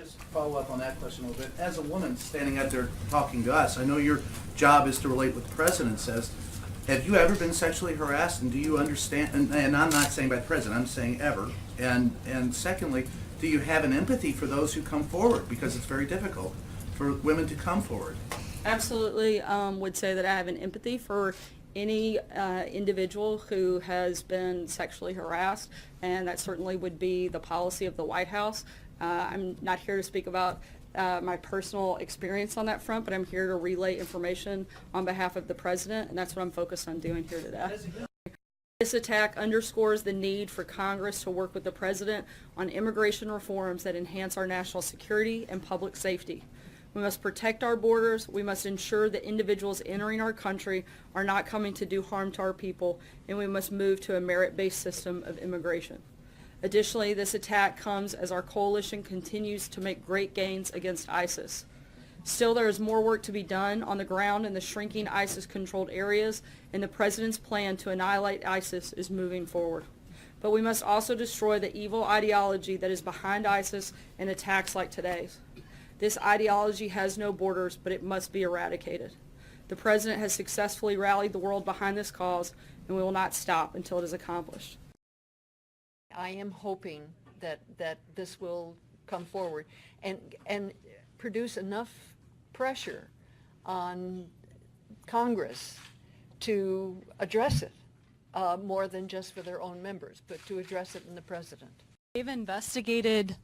just follow up on that question a little bit. As a woman standing out there talking to us, I know your job is to relate what the president says. Have you ever been sexually harassed, and do you understand, and I'm not saying by the president, I'm saying ever, and secondly, do you have an empathy for those who come forward? Because it's very difficult for women to come forward. Absolutely would say that I have an empathy for any individual who has been sexually harassed, and that certainly would be the policy of the White House. I'm not here to speak about my personal experience on that front, but I'm here to relay information on behalf of the president, and that's what I'm focused on doing here today. This attack underscores the need for Congress to work with the president on immigration reforms that enhance our national security and public safety. We must protect our borders. We must ensure that individuals entering our country are not coming to do harm to our people, and we must move to a merit-based system of immigration. Additionally, this attack comes as our coalition continues to make great gains against ISIS. Still, there is more work to be done on the ground in the shrinking ISIS-controlled areas, and the president's plan to annihilate ISIS is moving forward. But we must also destroy the evil ideology that is behind ISIS and attacks like today's. This ideology has no borders, but it must be eradicated. The president has successfully rallied the world behind this cause, and we will not stop until it is accomplished. I am hoping that this will come forward and produce enough pressure on Congress to address it, more than just for their own members, but to address it in the president. They've investigated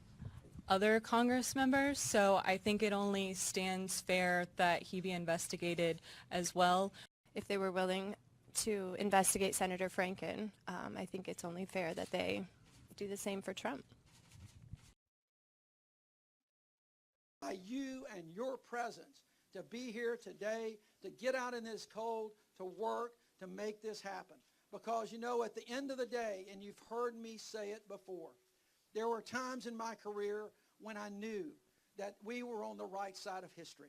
other Congress members, so I think it only stands fair that he be investigated as well. If they were willing to investigate Senator Franken, I think it's only fair that they do the same for Trump. By you and your presence to be here today, to get out in this cold, to work, to make this happen. Because, you know, at the end of the day, and you've heard me say it before, there were times in my career when I knew that we were on the right side of history.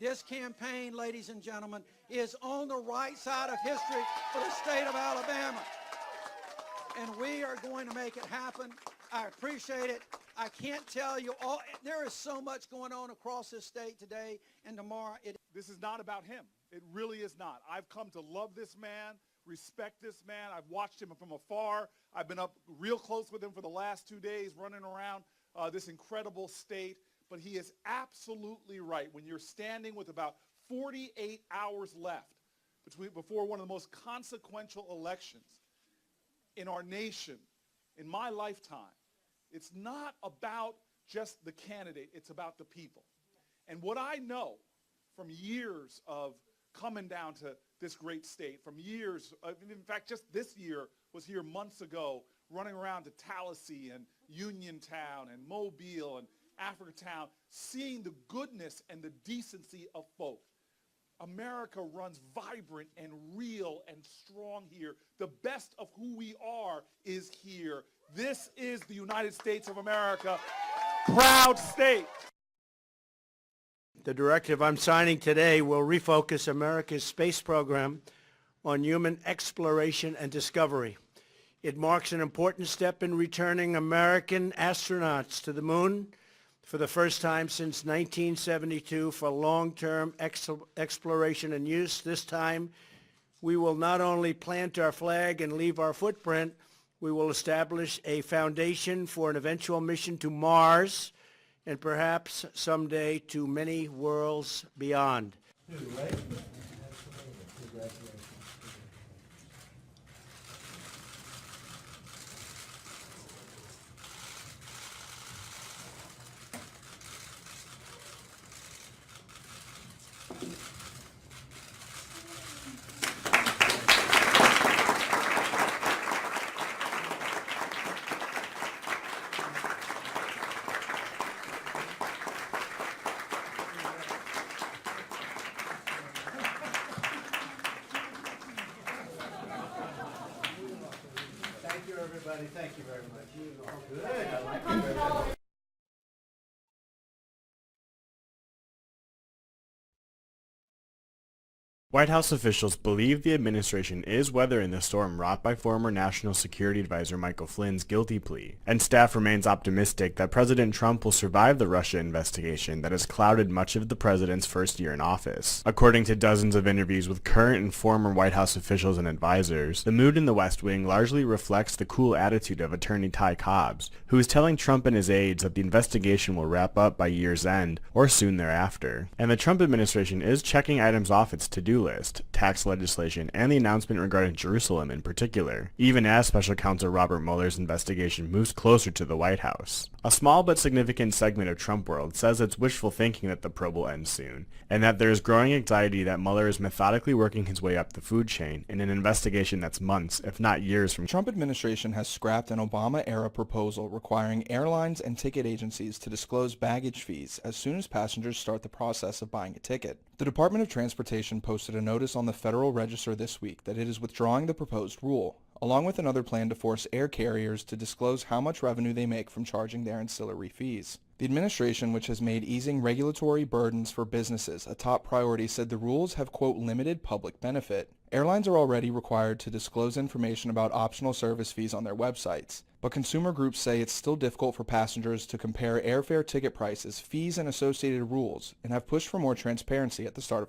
This campaign, ladies and gentlemen, is on the right side of history for the state of Alabama. And we are going to make it happen. I appreciate it. I can't tell you all. There is so much going on across this state today and tomorrow. This is not about him. It really is not. I've come to love this man, respect this man. I've watched him from afar. I've been up real close with him for the last 2 days, running around this incredible state. But he is absolutely right. When you're standing with about 48 hours left before one of the most consequential elections in our nation, in my lifetime, it's not about just the candidate. It's about the people. And what I know from years of coming down to this great state, from years, in fact, just this year was here months ago, running around to Tallahassee and Uniontown and Mobile and Africatown, seeing the goodness and the decency of folk. America runs vibrant and real and strong here. The best of who we are is here. This is the United States of America, proud state. The directive I'm signing today will refocus America's space program on human exploration and discovery. It marks an important step in returning American astronauts to the moon for the first time since 1972 for long-term exploration and use. This time, we will not only plant our flag and leave our footprint, we will establish a foundation for an eventual mission to Mars and perhaps someday to many worlds beyond. Thank you, everybody. Thank you very much. Good. I like it very much. White House officials believe the administration is weathering the storm wrought by former National Security Advisor Michael Flynn's guilty plea, and staff remains optimistic that President Trump will survive the Russia investigation that has clouded much of the president's first year in office. According to dozens of interviews with current and former White House officials and advisors, the mood in the West Wing largely reflects the cool attitude of Attorney Ty Cobbs, who is telling Trump and his aides that the investigation will wrap up by year's end or soon thereafter. And the Trump administration is checking items off its to-do list, tax legislation, and the announcement regarding Jerusalem in particular, even as Special Counsel Robert Mueller's investigation moves closer to the White House. A small but significant segment of Trump world says it's wishful thinking that the probe will end soon, and that there is growing anxiety that Mueller is methodically working his way up the food chain in an investigation that's months, if not years from. The Trump administration has scrapped an Obama-era proposal requiring airlines and ticket agencies to disclose baggage fees as soon as passengers start the process of buying a ticket. The Department of Transportation posted a notice on the Federal Register this week that it is withdrawing the proposed rule, along with another plan to force air carriers to disclose how much revenue they make from charging their ancillary fees. The administration, which has made easing regulatory burdens for businesses a top priority, said the rules have, quote, limited public benefit. Airlines are already required to disclose information about optional service fees on their websites, but consumer groups say it's still difficult for passengers to compare airfare ticket prices, fees, and associated rules, and have pushed for more transparency at the start of